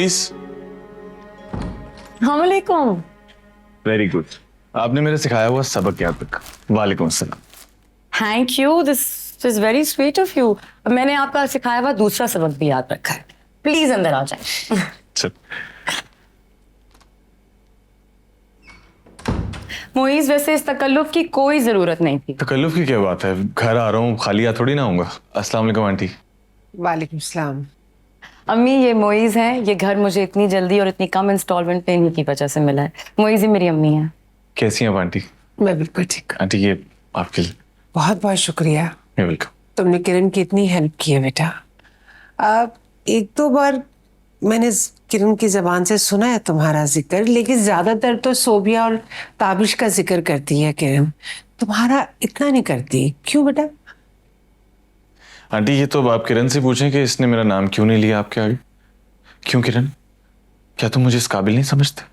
Moist. वालेकुम। Very good. आपने मेरे सिखाया हुआ सबक याद रखा। वालेकुम अस्सलाम। Thank you, this is very sweet of you. मैंने आपका सिखाया हुआ दूसरा सबक भी याद रखा है। प्लीज अंदर आ जाए। चल। मोइज, वैसे इस तकल्लुफ की कोई जरूरत नहीं थी। तकल्लुफ की क्या बात है, घर आ रहा हूँ, खाली हाथ थोड़ी ना आऊंगा। अस्सलाम वालेकुम आंटी। वालेकुम सलाम। अम्मी, ये मोइज है। ये घर मुझे इतनी जल्दी और इतनी कम इंस्टॉलमेंट पे इन्हीं की वजह से मिला है। मोइज ही मेरी अम्मी है। कैसी हैं आप आंटी? मैं बिल्कुल ठीक हूँ। आंटी ये आपके लिए। बहुत बहुत शुक्रिया। वेलकम। तुमने किरण की इतनी हेल्प की है बेटा। अब एक दो बार मैंने किरण की जबान से सुना है तुम्हारा जिक्र, लेकिन ज्यादातर तो सोबिया और ताबिश का जिक्र करती है किरण। तुम्हारा इतना नहीं करती, क्यों बेटा? आंटी ये तो आप किरण से पूछें कि इसने मेरा नाम क्यों नहीं लिया आपके आगे। क्यों किरण, क्या तुम मुझे इस काबिल नहीं समझते?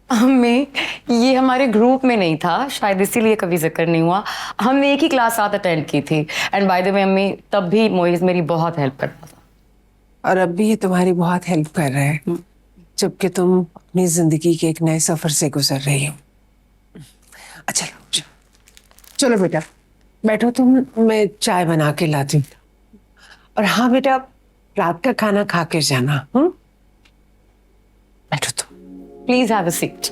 अम्मी, ये हमारे ग्रुप में नहीं था, शायद इसीलिए कभी जिक्र नहीं हुआ। हमने एक ही क्लास साथ अटेंड की थी। एंड बाय द वे अम्मी, तब भी मोइज मेरी बहुत हेल्प करता था। और अब भी ये तुम्हारी बहुत हेल्प कर रहा है, जबकि तुम अपनी जिंदगी के एक नए सफर से गुजर रही हो। अच्छा चलो, चलो बेटा बैठो तुम, मैं चाय बना के लाती हूँ। और हाँ बेटा, रात का खाना खा के जाना। बैठो तुम। Please have a seat.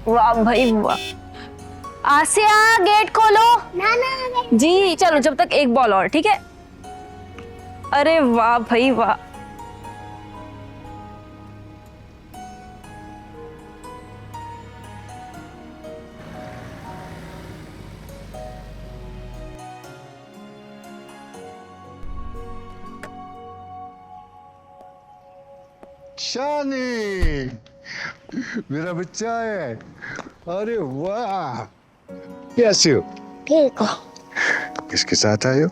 वाह भाई वाह। आसिया, गेट खोलो। ना ना जी चलो, जब तक एक बॉल और, ठीक है। अरे वाह भाई वाह। शानी, मेरा बच्चा है। अरे वाह, कैसे हो? ठीक हो? किसके साथ आए हो?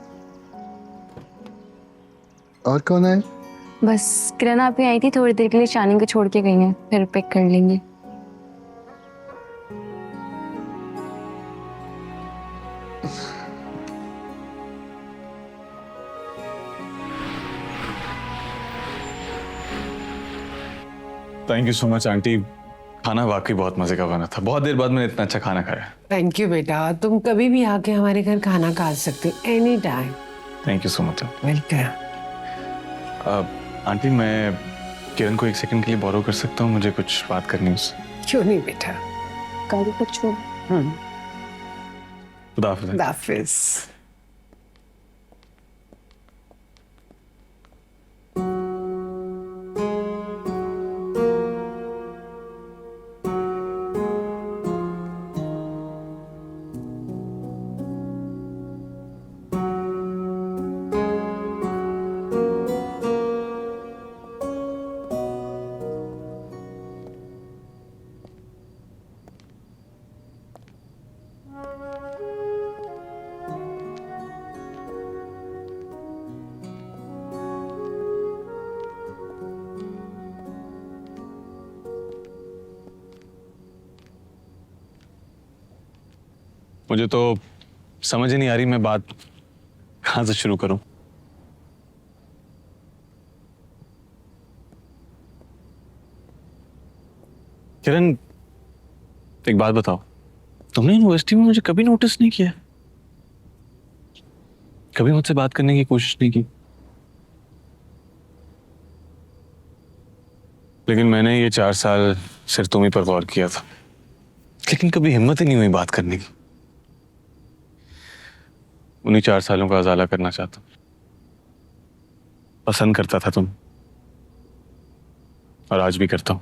और कौन है? बस किरण आप ही आई थी, थोड़ी देर के लिए शानी को छोड़ के गई हैं, फिर पिक कर लेंगे। Thank you so much aunty. खाना वाकई बहुत मजे का बना था। बहुत देर बाद मैंने इतना अच्छा खाना खाया। थैंक यू बेटा, तुम कभी भी आके हमारे घर खाना खा सकते हो, any time. Thank you so much. Welcome. Aunty मैं किरण को एक सेकंड के लिए बोरो कर सकता हूँ? मुझे कुछ बात करनी है उससे। क्यों नहीं बेटा। गाड़ी पर छोड़। खुदा हाफिज़। खुदा हाफिज़। मुझे तो समझ ही नहीं आ रही मैं बात कहाँ से शुरू करूं। किरण, एक बात बताओ, तुमने यूनिवर्सिटी में मुझे कभी नोटिस नहीं किया? कभी मुझसे बात करने की कोशिश नहीं की? लेकिन मैंने ये 4 साल सिर्फ तुम ही पर गौर किया था, लेकिन कभी हिम्मत ही नहीं हुई बात करने की। उन्हीं 4 सालों का उजाला करना चाहता हूं। पसंद करता था तुम, और आज भी करता हूं।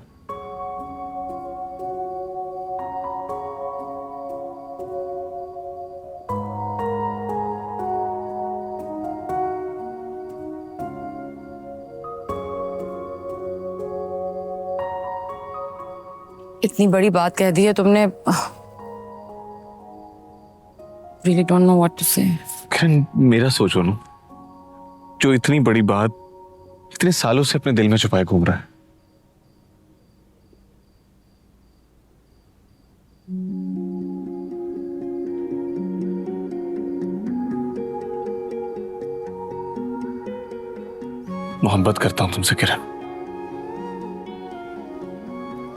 इतनी बड़ी बात कह दी है तुमने। Really don't know what to say. Kiran, मेरा सोचो ना, जो इतनी बड़ी बात इतने सालों से अपने दिल में छुपाए घूम रहा है, मोहब्बत करता हूं तुमसे किरण,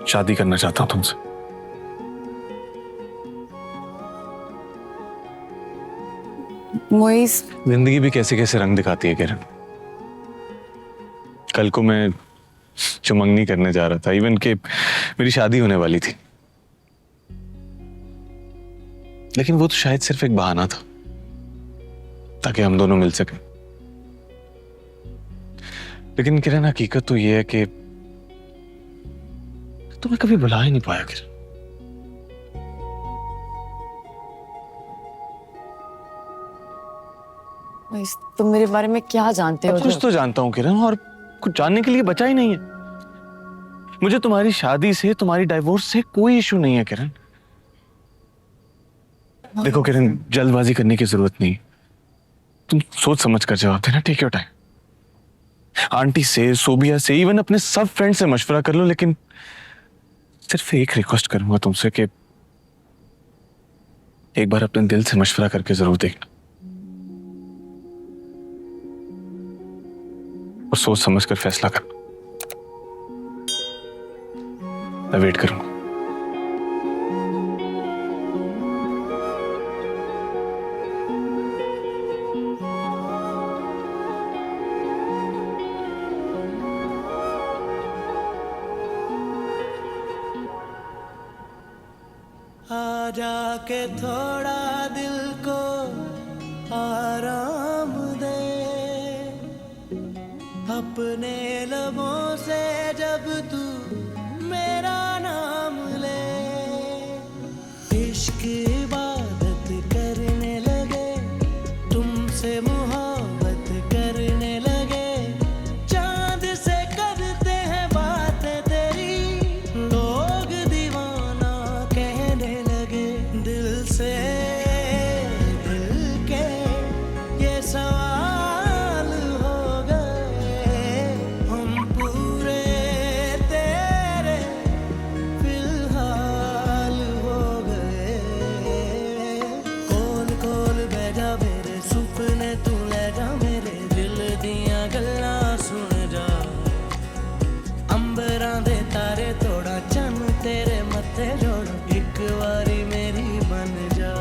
शादी करना चाहता हूं तुमसे। मोइस, जिंदगी भी कैसे कैसे रंग दिखाती है किरण। कल को मैं चुमंगनी करने जा रहा था, इवन के मेरी शादी होने वाली थी, लेकिन वो तो शायद सिर्फ एक बहाना था ताकि हम दोनों मिल सके। लेकिन किरण, हकीकत तो ये है कि तुम्हें कभी बुला ही नहीं पाया किरण। मोइस, तुम मेरे बारे में क्या जानते हो? कुछ तो जानता हूं किरण, और कुछ जानने के लिए बचा ही नहीं है। मुझे तुम्हारी शादी से, तुम्हारी डाइवोर्स से कोई इशू नहीं है किरण। देखो किरण, जल्दबाजी करने की जरूरत नहीं, तुम सोच समझ कर जवाब देना। Take your time. आंटी से, सोबिया से, इवन अपने सब फ्रेंड से मशवरा कर लो, लेकिन सिर्फ एक रिक्वेस्ट करूंगा तुमसे कि एक बार अपने दिल से मशवरा करके जरूर देखना और सोच समझ कर फैसला करना। मैं वेट करूंगा। आ जाके थोड़ा दिल को आराम दे, अपने लबों से जब तू मेरा नाम ले, इश्क इबादत करने लगे, तुमसे मोहब्बत करने लगे, चांद से करते हैं बातें तेरी, लोग दीवाना कहने लगे, दिल से दिल के ये सवाल हो गए, हम पूरे तेरे फिलहाल हो गए, कोल कोल बह जा मेरे सुपने तू ले जा, मेरे दिल दियां गल्लां सुन जा, अंबरां दे तारे तोड़ा चन तेरे मत्थे जोड़, एक बारी मेरी बन जा।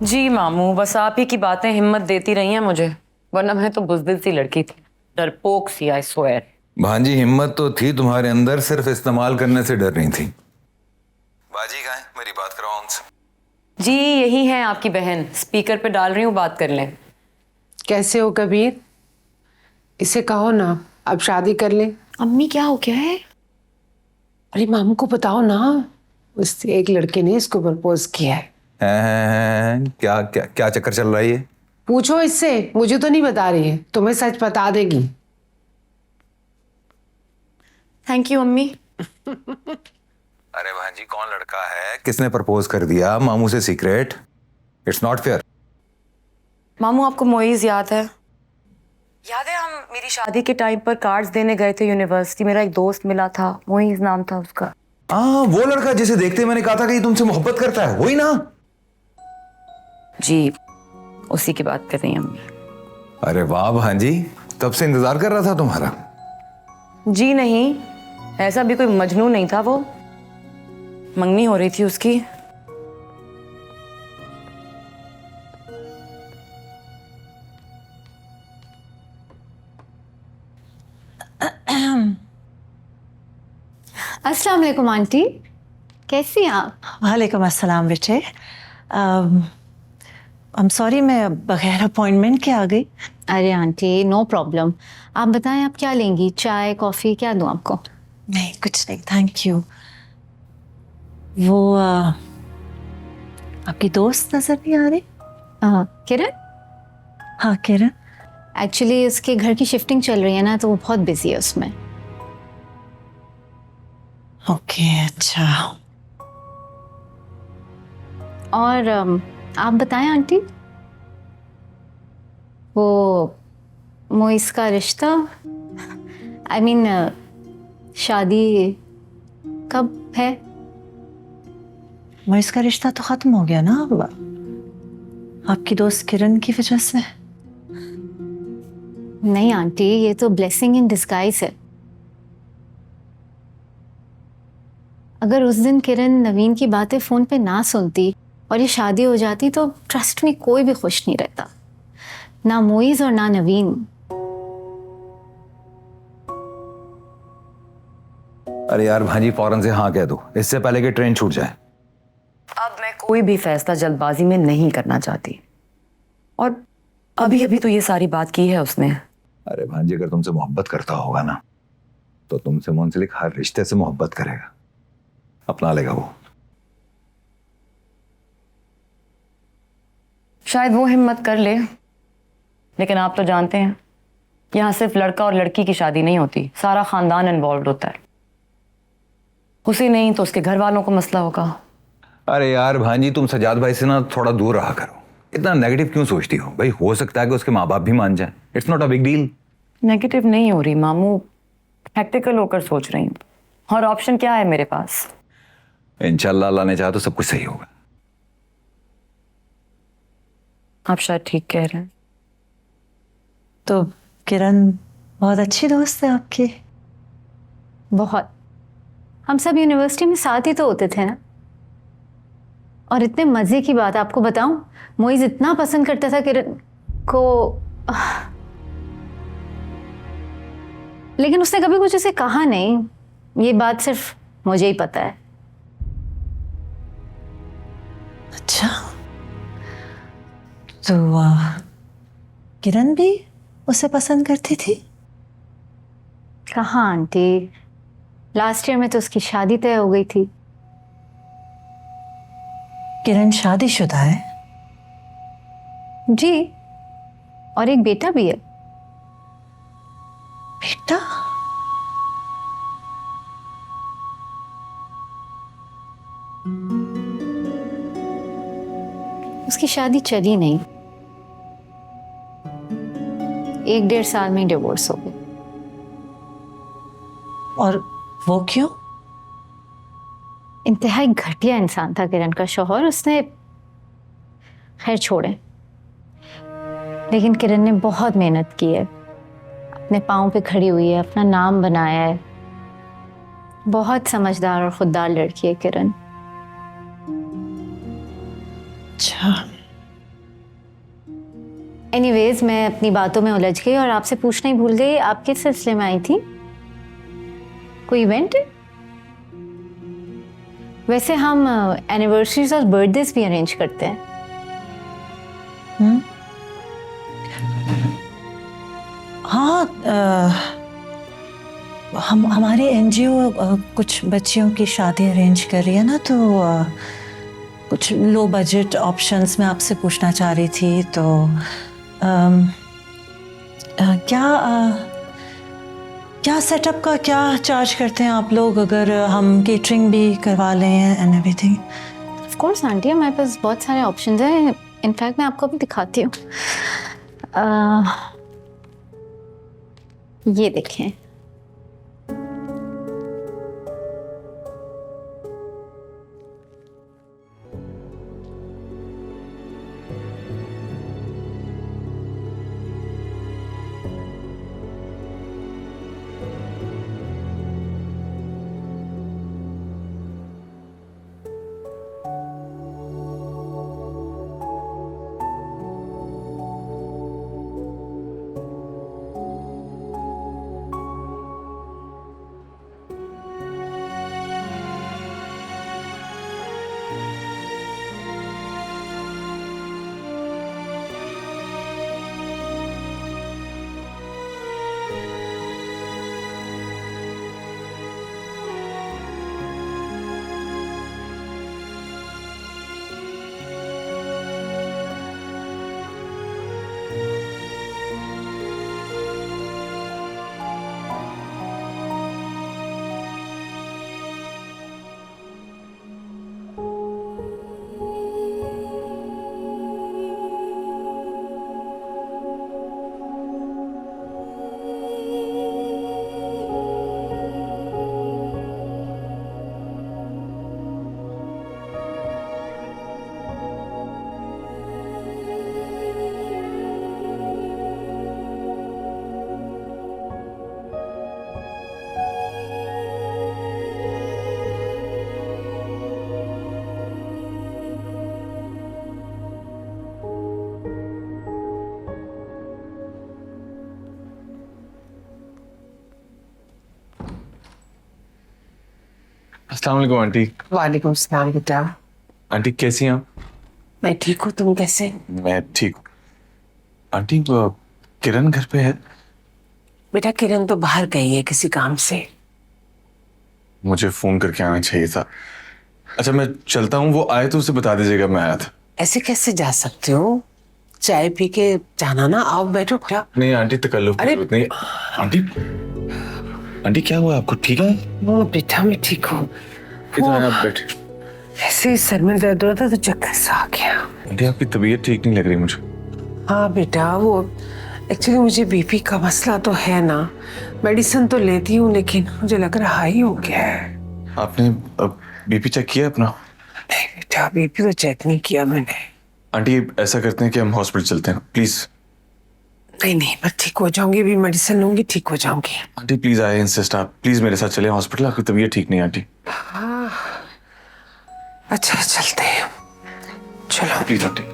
जी मामू, बस आप ही की बातें हिम्मत देती रही हैं मुझे, वरना मैं तो बुज़दिल सी लड़की थी, डरपोक सी, आई स्वेयर। भांजी, हिम्मत तो थी तुम्हारे अंदर, सिर्फ इस्तेमाल करने से डर रही थी। बाजी कहाँ है? मेरी बात कराओ उनसे। जी यही है आपकी बहन, स्पीकर पे डाल रही हूँ, बात कर लें। कैसे हो कबीर? इसे कहो ना अब शादी कर ले। अम्मी क्या हो गया है? अरे मामू को बताओ ना, उस एक लड़के ने इसको प्रपोज किया है। क्या क्या क्या चक्कर चल रहा है ये? पूछो इससे, मुझे तो नहीं बता रही है, तुम्हें सच बता देगी। थैंक यू अम्मी। अरे भांजी, कौन लड़का है? किसने प्रपोज कर दिया मामू से सीक्रेट? It's not fair. मामू, आपको मोइज याद है? याद है हम मेरी शादी के टाइम पर कार्ड्स देने गए थे यूनिवर्सिटी, मेरा एक दोस्त मिला था, मोइज नाम था उसका। हाँ, वो लड़का जिसे देखते ही मैंने कहा था कि ये तुमसे मोहब्बत करता है, वही ना? जी उसी की बात कर रही हैं अम्मी। अरे वाह भांजी, कब से इंतजार कर रहा था तुम्हारा। जी नहीं, ऐसा भी कोई मजनू नहीं था, वो मंगनी हो रही थी उसकी। अस्सलाम वालेकुम आंटी, कैसी हैं आप? वालेकुम अस्सलाम बेटे। I'm sorry, मैं बगैर अपॉइंटमेंट के आ गई। अरे आंटी नो प्रॉब्लम। आप बताएं आप क्या लेंगी, चाय कॉफी क्या दूं आपको? नहीं कुछ नहीं, थैंक यू। वो आपकी दोस्त नजर नहीं आ रही? किरण? हाँ किरण। एक्चुअली उसके घर की शिफ्टिंग चल रही है ना, तो वो बहुत बिजी है उसमें। ओके अच्छा। और आप बताएं आंटी, वो मोइस का रिश्ता, आई मीन शादी कब है? मोइस का रिश्ता तो खत्म हो गया ना अब, आपकी दोस्त किरण की वजह से। नहीं आंटी, ये तो ब्लेसिंग इन डिस्गाइज है। अगर उस दिन किरण नवीन की बातें फोन पे ना सुनती और ये शादी हो जाती तो ट्रस्ट में कोई भी खुश नहीं रहता, ना मोइज और ना नवीन। अरे यार भांजी फौरन से हाँ कह दो, इससे पहले कि ट्रेन छूट जाए। अब मैं कोई भी फैसला जल्दबाजी में नहीं करना चाहती, और अभी अभी तो ये सारी बात की है उसने। अरे भांजी अगर तुमसे मोहब्बत करता होगा ना तो तुमसे मुंसलिक हर रिश्ते से मोहब्बत करेगा, अपना लेगा वो। शायद वो हिम्मत कर ले, लेकिन आप तो जानते हैं यहाँ सिर्फ लड़का और लड़की की शादी नहीं होती, सारा खानदान इन्वॉल्व होता है। उसी नहीं तो उसके घर वालों को मसला होगा। अरे यार भांजी तुम सजाद भाई से ना थोड़ा दूर रहा करो, इतना नेगेटिव क्यों सोचती हो? भाई हो सकता है कि उसके माँ बाप भी मान जाए, it's not a big deal. Negative नहीं हो रही मामू, प्रैक्टिकल होकर सोच रही हूँ। और ऑप्शन क्या है मेरे पास? इंशाल्लाह अल्लाह ने चाहा तो सब कुछ सही होगा। आप शायद ठीक कह रहे हैं। तो किरण बहुत अच्छी दोस्त है आपकी। बहुत। हम सब यूनिवर्सिटी में साथ ही तो होते थे ना। और इतने मजे की बात आपको बताऊं, मोइज इतना पसंद करता था किरण को, लेकिन उसने कभी कुछ उसे कहा नहीं। ये बात सिर्फ मुझे ही पता है। अच्छा तो किरण भी उसे पसंद करती थी? कहाँ आंटी, लास्ट ईयर में तो उसकी शादी तय हो गई थी। किरण शादीशुदा है? जी, और एक बेटा भी है। बेटा? उसकी शादी चली नहीं, 1-1.5 साल में डिवोर्स हो गई। और वो क्यों? इंतहाई घटिया इंसान था किरण का शौहर, उसने खैर छोड़े। लेकिन किरण ने बहुत मेहनत की है, अपने पाँव पे खड़ी हुई है, अपना नाम बनाया है। बहुत समझदार और खुददार लड़की है किरण। अच्छा। एनीवेज, मैं अपनी बातों में उलझ गई और आपसे पूछना ही भूल गई, आप किस सिलसिले में आई थी? कोई इवेंट है? वैसे हम एनिवर्सरीज और बर्थडेज भी अरेंज करते हैं। हाँ हमारी एनजीओ कुछ बच्चियों की शादी अरेंज कर रही है ना, तो कुछ लो बजट ऑप्शंस में आपसे पूछना चाह रही थी। तो क्या सेटअप का क्या चार्ज करते हैं आप लोग, अगर हम केटरिंग भी करवा लें and everything? Of course aunty, हमारे पास बहुत सारे ऑप्शंस हैं। इनफैक्ट मैं आपको भी दिखाती हूँ। ये देखें। अस्सलाम वालेकुम आंटी। वालेकुम सलाम बेटा। आंटी कैसी हैं आप? मैं ठीक हूँ, तुम कैसे? मैं ठीक हूँ। आंटी किरण घर पे है? बेटा किरण तो बाहर गई है किसी काम से। मुझे फोन करके आना चाहिए था। अच्छा मैं चलता हूँ, वो आए तो उसे बता दीजिएगा मैं आया था। ऐसे कैसे जा सकते हो? चाय पी के जाना ना। आओ बैठो बेटा। नहीं आंटी तकल्लुफ की अरे- जरूरत नहीं। आंटी आंटी क्या हुआ आपको, ठीक है? वो बेटा मैं ठीक हूँ। इधर आए आप बैठे। ऐसे ही सर में दर्द हो रहा था तो चक्कर सा आ गया। आंटी आपकी तबीयत ठीक नहीं लग रही मुझे। हाँ बेटा, वो एक्चुअली मुझे बीपी का मसला तो है ना। मेडिसिन तो लेती हूँ लेकिन मुझे लग रहा हाई हो गया है। आपने बीपी चेक किया अपना? नहीं बेटा, बीपी तो चेक नहीं किया मैंने। आंटी ऐसा करते हैं कि हम हॉस्पिटल चलते हैं प्लीज। नहीं नहीं, मैं ठीक हो जाऊंगी, अभी मेडिसिन लूंगी, ठीक हो जाऊंगी। आंटी प्लीज आई इंसिस्ट, आप प्लीज मेरे साथ चले हॉस्पिटल। आपकी तबीयत ठीक नहीं है आंटी। अच्छा चलते हैं, चलो। Please aunty.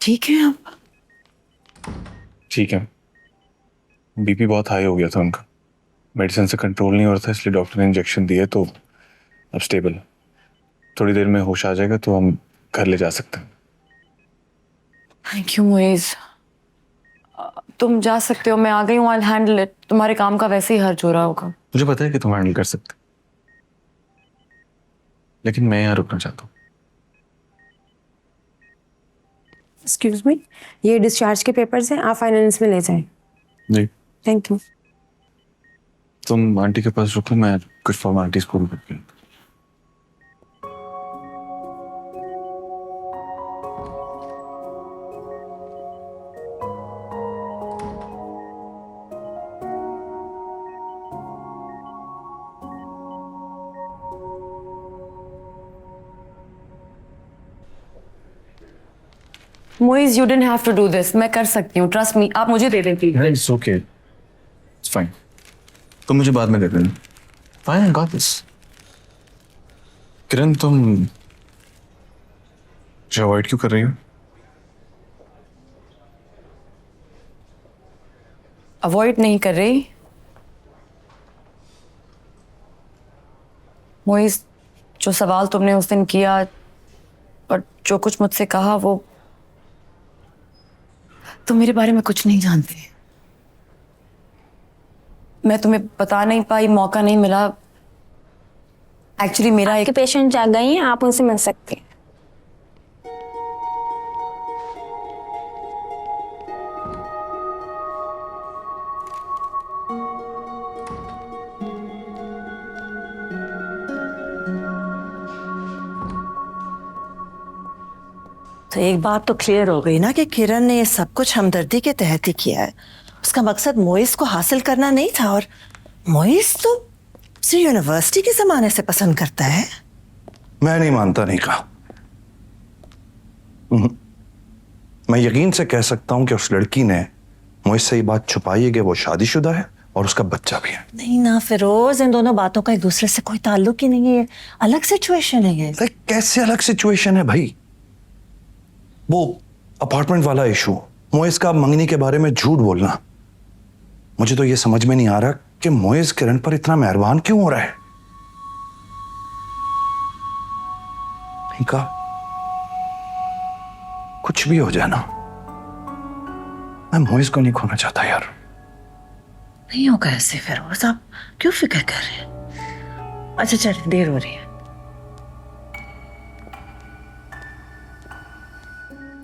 ठीक है आप? ठीक है, बीपी बहुत हाई हो गया था उनका, मेडिसिन से कंट्रोल नहीं हो रहा था, इसलिए डॉक्टर ने इंजेक्शन दिए तो अब स्टेबल है। थोड़ी देर में होश आ जाएगा तो हम घर ले जा सकते हैं। थैंक यू मोइज, तुम जा सकते हो, मैं आ गई हूँ। I handle it. तुम्हारे काम का वैसे ही हर्ज हो रहा होगा। मुझे पता है कि तुम हैंडल कर सकते, लेकिन मैं यहाँ रुकना चाहता हूँ। एक्सक्यूज मी, ये डिस्चार्ज के पेपर्स हैं, आप फाइनेंस में ले जाएं। जी थैंक यू। तुम आंटी के पास रुको, मैं कुछ फॉर्मेलिटीज पूरी करके। Moiz you didn't have to do this. मैं कर सकती हूँ, ट्रस्ट मी। आप मुझे दे दें please. It's okay, it's fine. तुम मुझे बाद में दे देना। Fine, I got this. Kiran तुम मुझे अवॉइड क्यों कर रही हो? अवॉइड नहीं कर रही मोइज, जो सवाल तुमने उस दिन किया और जो कुछ मुझसे कहा, वो तुम मेरे बारे में कुछ नहीं जानते। मैं तुम्हें बता नहीं पाई, मौका नहीं मिला। एक्चुअली मेरा आपके पेशेंट जाग गई हैं, आप उनसे मिल सकते हैं। तो एक बात तो क्लियर हो गई ना कि किरण ने ये सब कुछ हमदर्दी के तहत ही किया है। उसका मकसद मोइस को हासिल करना नहीं था, और मोइस तो उसे यूनिवर्सिटी के जमाने से पसंद करता है। मैं नहीं मानता, नहीं कहा। मैं यकीन से कह सकता हूं कि उस लड़की ने मोइस से ये बात छुपाई है कि वो शादीशुदा है और उसका बच्चा भी है। नहीं ना फिरोज, इन दोनों बातों का एक दूसरे से कोई ताल्लुक ही नहीं है। अलग सिचुएशन है ये। अरे कैसे अलग सिचुएशन है भाई? वो अपार्टमेंट वाला इशू, मोइस का मंगनी के बारे में झूठ बोलना, मुझे तो ये समझ में नहीं आ रहा कि मोइस किरण पर इतना मेहरबान क्यों हो रहा है। नहीं कहा, कुछ भी हो जाना, मैं मोइस को नहीं खोना चाहता यार। नहीं होगा ऐसे फिरोज, आप क्यों फिक्र कर रहे हैं? अच्छा चल, देर हो रही है।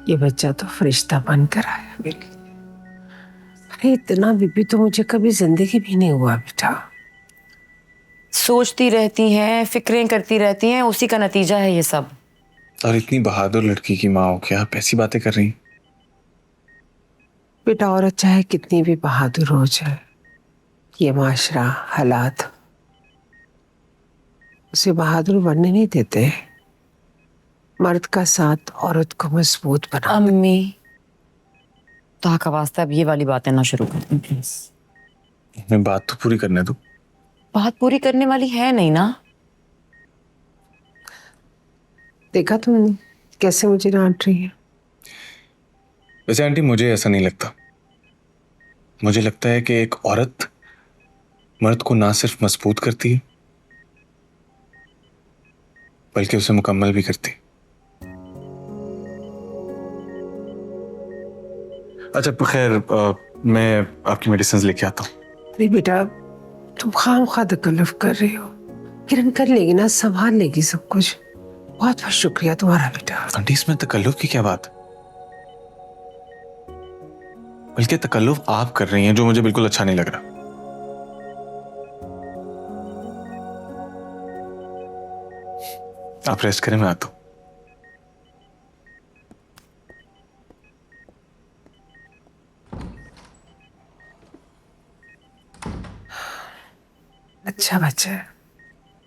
ये बच्चा तो फरिश्ता बनकर आया मेरे लिए। अरे इतना बीपी तो मुझे कभी जिंदगी भी नहीं हुआ बेटा। सोचती रहती हैं, फिक्रें करती रहती हैं, उसी का नतीजा है ये सब। और इतनी बहादुर लड़की की माँ हो के आप ऐसी बातें कर रही? बेटा औरत चाहे कितनी भी बहादुर हो जाए, ये माशरा, हालात उसे बहादुर बनने नहीं देते। मर्द का साथ औरत को मजबूत बना। अम्मी तो का वास्ता अब ये वाली बातें ना शुरू कर दें प्लीज। मैं बात तो पूरी करने दो। बात पूरी करने वाली है नहीं ना। देखा तुमने कैसे मुझे डांट रही है? वैसे आंटी मुझे ऐसा नहीं लगता। मुझे लगता है कि एक औरत मर्द को ना सिर्फ मजबूत करती है बल्कि उसे मुकम्मल भी करती है। अच्छा खैर, मैं आपकी मेडिसिन लेके आता हूँ। अरे बेटा, तुम खामखा तकल्लुफ कर रही हो। किरण कर लेगी ना, संभाल लेगी सब कुछ। बहुत बहुत शुक्रिया तुम्हारा बेटा। आंटी इसमें तकल्लुफ की क्या बात? बल्कि तकल्लुफ आप कर रही हैं जो मुझे बिल्कुल अच्छा नहीं लग रहा। आप रेस्ट करें, मैं आता हूं। अच्छा बच्चा है।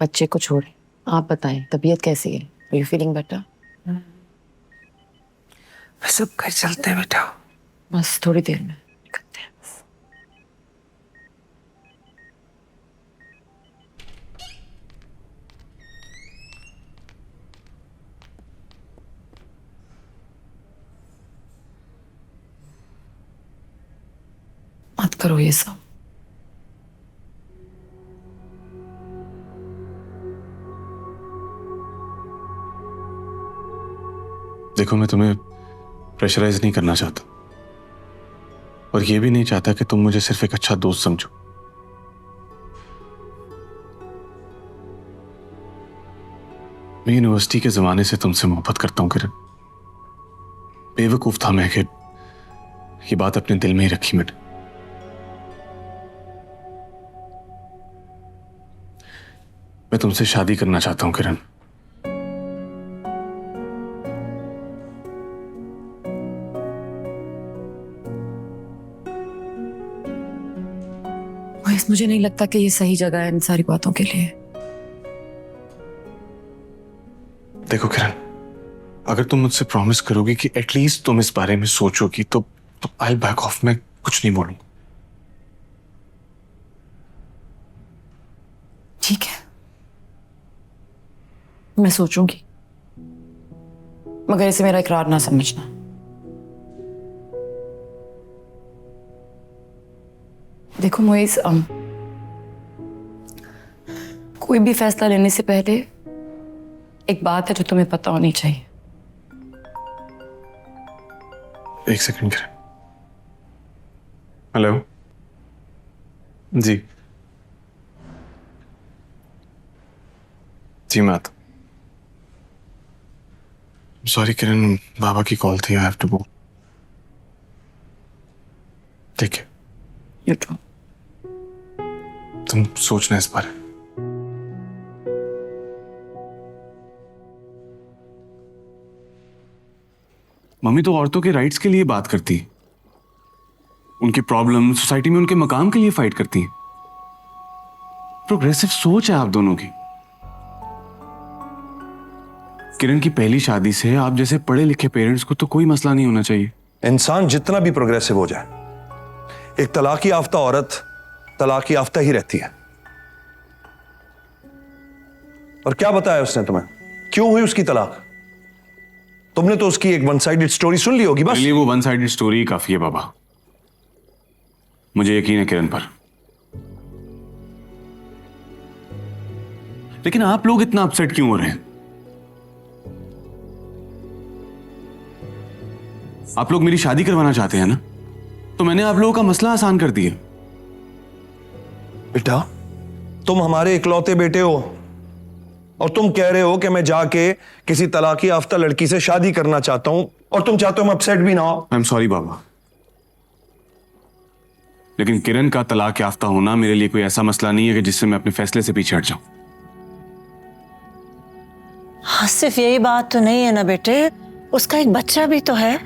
बच्चे को छोड़े, आप बताएं तबीयत कैसी है? Are you feeling better? बस अब घर चलते हैं बेटा। बस थोड़ी देर में निकलते हैं बस। मत करो ये सब। देखो, मैं तुम्हें प्रेशराइज नहीं करना चाहता और ये भी नहीं चाहता कि तुम मुझे सिर्फ एक अच्छा दोस्त समझो। मैं यूनिवर्सिटी के जमाने से तुमसे मोहब्बत करता हूं किरण। बेवकूफ था मैं कि ये बात अपने दिल में ही रखी मैंने। मैं तुमसे शादी करना चाहता हूं किरण। मुझे नहीं लगता कि ये सही जगह है इन सारी बातों के लिए। देखो किरण, अगर तुम मुझसे प्रॉमिस करोगी कि एटलीस्ट तुम इस बारे में सोचोगी तो आई बैक ऑफ। मैं कुछ नहीं बोलूंगा। ठीक है, मैं सोचूंगी, मगर इसे मेरा इकरार ना समझना। देखो मोइज, कोई भी फैसला लेने से पहले एक बात है जो तुम्हें पता होनी चाहिए। एक सेकंड किरण। हेलो जी, जी मैं आता। सॉरी किरण, बाबा की कॉल थी। I have to go. ठीक है, यू टू। तुम सोचना इस बारे। मम्मी तो औरतों के राइट्स के लिए बात करती है, उनकी प्रॉब्लम सोसाइटी में उनके मकाम के लिए फाइट करती है। प्रोग्रेसिव सोच है आप दोनों की। किरण की पहली शादी से आप जैसे पढ़े लिखे पेरेंट्स को तो कोई मसला नहीं होना चाहिए। इंसान जितना भी प्रोग्रेसिव हो जाए, एक तलाकी याफ्ता औरत तलाकी याफ्ता ही रहती है। और क्या बताया उसने तुम्हें, क्यों हुई उसकी तलाक? तुमने तो उसकी एक वन साइडेड स्टोरी सुन ली होगी बस। मेरे लिए वो वन साइडेड स्टोरी काफी है बाबा। मुझे यकीन है किरण पर। लेकिन आप लोग इतना अपसेट क्यों हो रहे हैं? आप लोग मेरी शादी करवाना चाहते हैं ना, तो मैंने आप लोगों का मसला आसान कर दिया। बेटा, तुम हमारे इकलौते बेटे हो और तुम कह रहे हो कि मैं जाके किसी तलाकी याफ्ता लड़की से शादी करना चाहता हूं और तुम चाहते हो मैं अपसेट भी ना हो। आई एम सॉरी बाबा, लेकिन किरण का तलाक याफ्ता होना मेरे लिए कोई ऐसा मसला नहीं है कि जिससे मैं अपने फैसले से पीछे हट जाऊं। हाँ, सिर्फ यही बात तो नहीं है ना बेटे, उसका एक बच्चा भी तो है।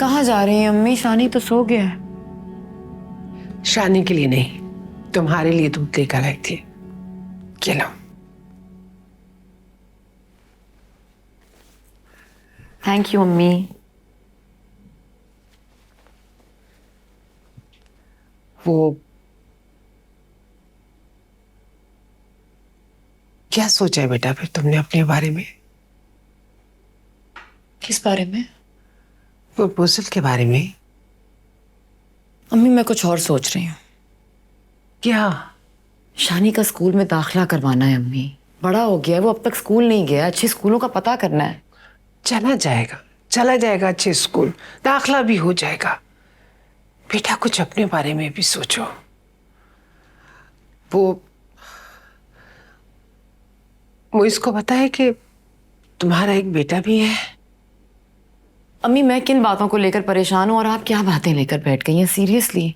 कहाँ जा रही हैं अम्मी? शानी तो सो गया है। शानी के लिए नहीं, तुम्हारे लिए दूध लेकर आई थी। ये लो। थैंक यू अम्मी। वो क्या सोचा है बेटा फिर तुमने अपने बारे में? किस बारे में? प्रपोजल के बारे में। अम्मी मैं कुछ और सोच रही हूँ। क्या? शानी का स्कूल में दाखिला करवाना है अम्मी। बड़ा हो गया है वो, अब तक स्कूल नहीं गया। अच्छे स्कूलों का पता करना है। चला जाएगा अच्छे स्कूल, दाखला भी हो जाएगा। बेटा कुछ अपने बारे में भी सोचो। वो इसको पता है कि तुम्हारा एक बेटा भी है? अम्मी मैं किन बातों को लेकर परेशान हूं और आप क्या बातें लेकर बैठ गई हैं? सीरियसली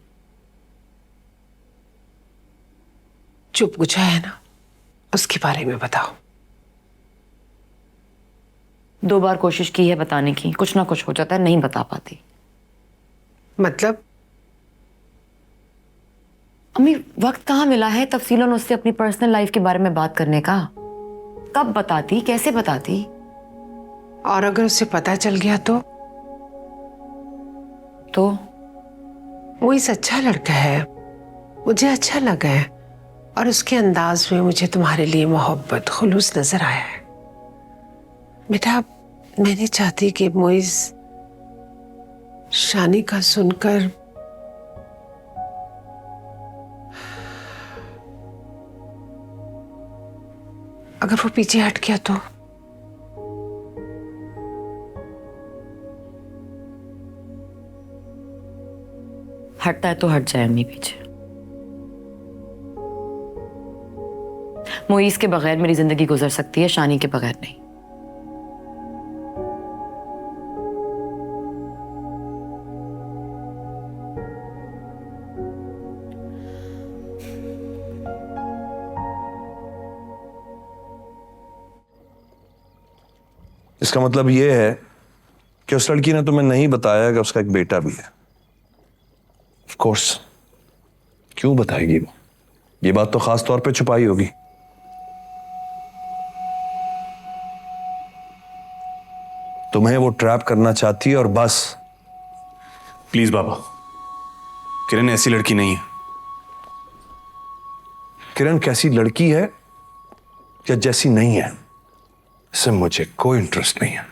जो पूछा है ना उसके बारे में बताओ। 2 बार कोशिश की है बताने की, कुछ ना कुछ हो जाता है, नहीं बता पाती। मतलब? अम्मी वक्त कहाँ मिला है तफसीलन उससे अपनी पर्सनल लाइफ के बारे में बात करने का? कब बताती, कैसे बताती? और अगर उसे पता चल गया तो वो इस अच्छा लड़का है, मुझे अच्छा लगा है और उसके अंदाज में मुझे तुम्हारे लिए मोहब्बत, खुलूस नजर आया है। बेटा मैं नहीं चाहती कि मोइज शानी का सुनकर अगर वो पीछे हट गया तो। हटता है तो हट जाए अम्मी पीछे। मोइज के बगैर मेरी जिंदगी गुजर सकती है, शानी के बगैर नहीं। इसका मतलब ये है कि उस लड़की ने तुम्हें नहीं बताया कि उसका एक बेटा भी है। ऑफ कोर्स, क्यों बताएगी वो? ये बात तो खास तौर पे छुपाई होगी। तुम्हें वो ट्रैप करना चाहती है और बस। प्लीज बाबा, किरण ऐसी लड़की नहीं है। किरण कैसी लड़की है या जैसी नहीं है, इससे मुझे कोई इंटरेस्ट नहीं है।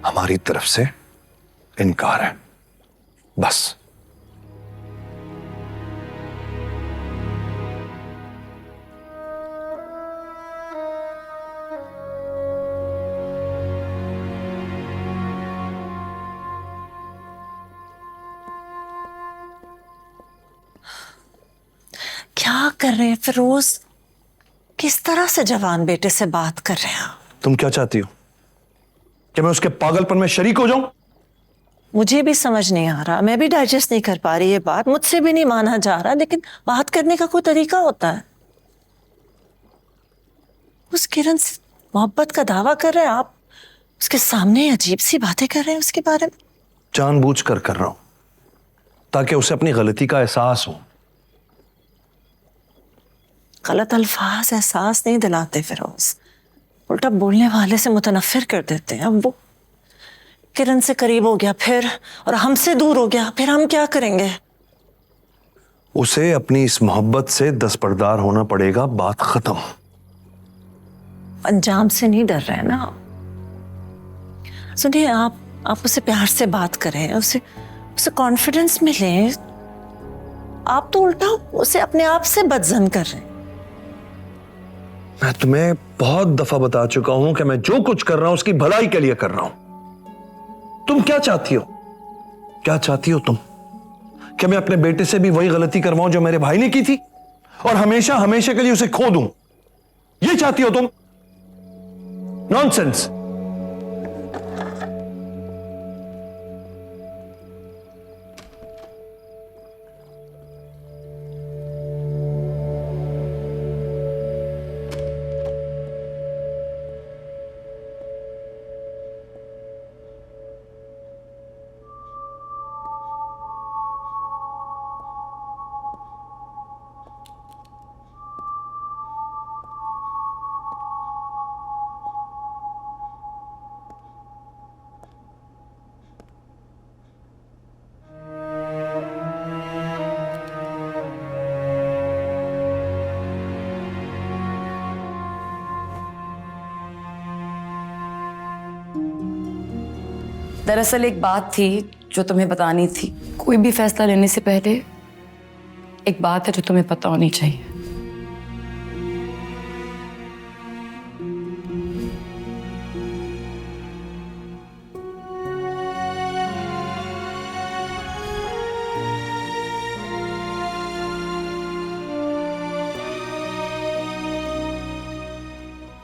हमारी तरफ से इनकार है, बस। क्या कर रहे हैं फिरोज? किस तरह से जवान बेटे से बात कर रहे हैं? तुम क्या चाहती हो कि मैं उसके पागलपन में शरीक हो जाऊं? मुझे भी समझ नहीं आ रहा, मैं भी डाइजेस्ट नहीं कर पा रही ये बात, मुझसे भी नहीं माना जा रहा, लेकिन बात करने का कोई तरीका होता है। उस किरण से मोहब्बत का दावा कर रहे हैं आप, उसके सामने अजीब सी बातें कर रहे हैं उसके बारे में। जानबूझकर कर रहा हूं ताकि उसे अपनी गलती का एहसास हो। गलत अल्फाज एहसास नहीं दिलाते फिरोज, उल्टा बोलने वाले से मुतनफिर कर देते हैं। अब वो किरण से करीब हो गया फिर, और हमसे दूर हो गया, फिर हम क्या करेंगे? उसे अपनी इस मोहब्बत से दस्तबरदार होना पड़ेगा, बात खत्म। अंजाम से नहीं डर रहे ना? सुनिए, आप उसे प्यार से बात करें, उसे कॉन्फिडेंस में लें। आप तो उल्टा उसे अपने आप से बदजन कर रहे हैं। मैं तुम्हें बहुत दफा बता चुका हूं कि मैं जो कुछ कर रहा हूं उसकी भलाई के लिए कर रहा हूं। तुम क्या चाहती हो? क्या चाहती हो तुम? कि मैं अपने बेटे से भी वही गलती करवाऊं जो मेरे भाई ने की थी और हमेशा हमेशा के लिए उसे खो दूं? ये चाहती हो तुम? नॉनसेंस। दरअसल एक बात थी जो तुम्हें बतानी थी। कोई भी फैसला लेने से पहले एक बात है जो तुम्हें पता होनी चाहिए।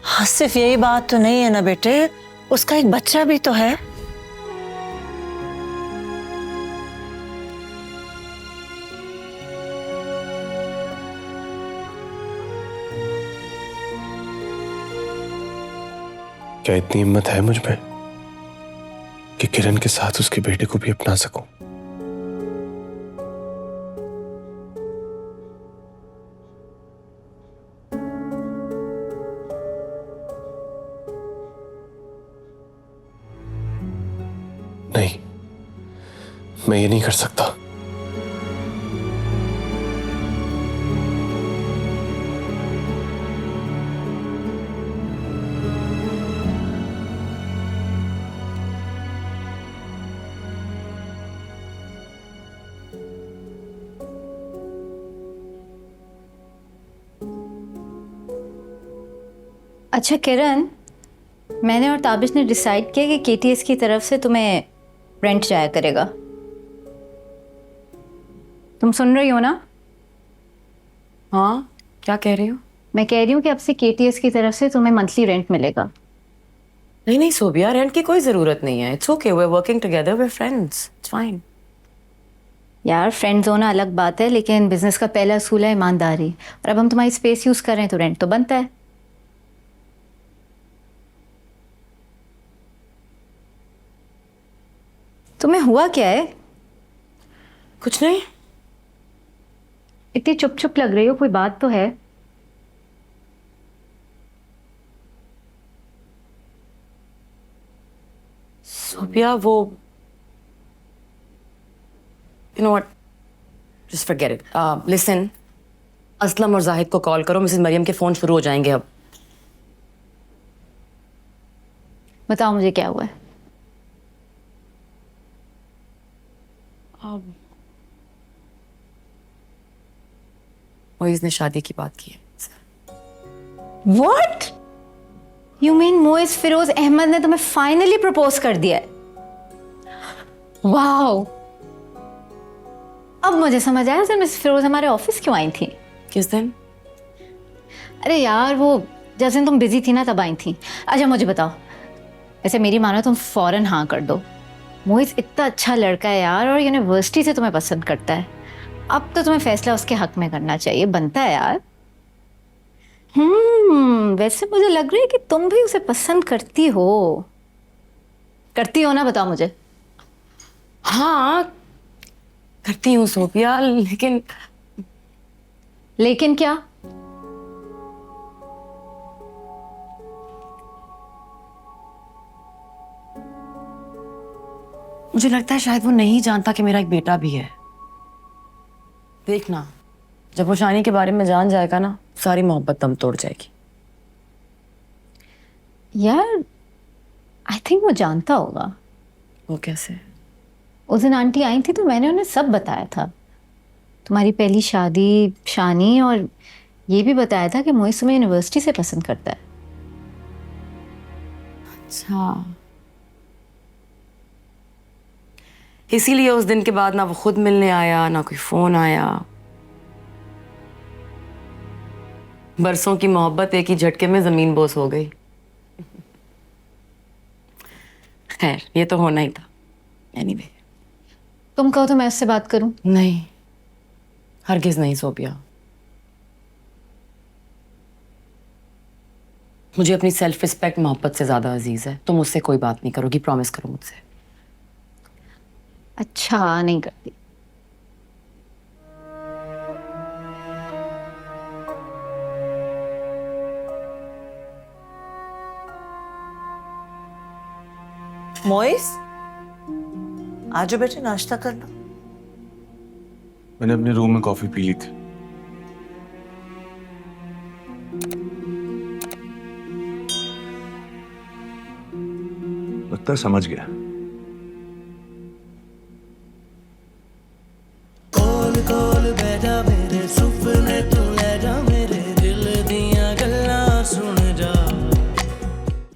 हाँ, सिर्फ यही बात तो नहीं है ना बेटे, उसका एक बच्चा भी तो है। क्या इतनी हिम्मत है मुझ में कि किरण के साथ उसके बेटे को भी अपना सकूं? नहीं, मैं ये नहीं कर सकता। अच्छा किरण, मैंने और ताबिश ने डिसाइड किया कि केटीएस की तरफ से तुम्हें रेंट जाया करेगा। तुम सुन रही हो ना? हाँ, क्या कह रही हो? मैं कह रही हूँ कि अब से केटीएस की तरफ से तुम्हें मंथली रेंट मिलेगा। नहीं नहीं सोबिया, रेंट की कोई जरूरत नहीं है। It's okay, we are working together, we are friends, it's fine. यार फ्रेंड्स होना अलग बात है, लेकिन बिजनेस का पहला असूल है ईमानदारी। और अब हम तुम्हारी स्पेस यूज कर रहे हैं तो रेंट तो बनता है। तुम्हें हुआ क्या है? कुछ नहीं। इतनी चुप चुप लग रही हो, कोई बात तो है? सोबिया, वो you know what, just forget it. Listen, Aslam और जाहिद को कॉल करो, मिसेस मरियम के फोन शुरू हो जाएंगे अब। बताओ मुझे क्या हुआ है। मोइज ने शादी की बात की है। What? You mean Moiz Firoz Ahmad ने तुम्हें फाइनली प्रपोज कर दिया है? वाओ! अब मुझे समझ आया सर मिस फिरोज हमारे ऑफिस क्यों आई थी। किस दिन? अरे यार वो जिस दिन तुम बिजी थी ना तब आई थी। अच्छा मुझे बताओ, ऐसे मेरी मानो तुम फौरन हाँ कर दो। मोइज इतना अच्छा लड़का है यार, और यूनिवर्सिटी से तुम्हें पसंद करता है। अब तो तुम्हें फैसला उसके हक में करना चाहिए, बनता है यार। वैसे मुझे लग रहा है कि तुम भी उसे पसंद करती हो। करती हो ना, बताओ मुझे। हाँ करती हूँ सोबिया, लेकिन क्या? मुझे लगता है शायद वो नहीं जानता कि मेरा एक बेटा भी है। देखना, जब वो शानी के बारे में जान जाएगा ना, सारी मोहब्बत दम तोड़ जाएगी। यार आई थिंक वो जानता होगा। वो कैसे? उस दिन आंटी आई थी तो मैंने उन्हें सब बताया था, तुम्हारी पहली शादी, शानी, और ये भी बताया था कि मोइज तुम्हें यूनिवर्सिटी से पसंद करता है। अच्छा, इसीलिए उस दिन के बाद ना वो खुद मिलने आया, ना कोई फोन आया। बरसों की मोहब्बत एक ही झटके में जमीन बोस हो गई। खैर, ये तो होना ही था। एनीवे, तुम कहो तो मैं उससे बात करूं? नहीं, हरगिज नहीं सोबिया। मुझे अपनी सेल्फ रिस्पेक्ट मोहब्बत से ज्यादा अजीज है। तुम उससे कोई बात नहीं करोगी, प्रॉमिस करो मुझसे। अच्छा, नहीं करती। मोइज, आजो बेटे नाश्ता कर लो। मैंने अपने रूम में कॉफी पी ली थी। लगता है समझ गया।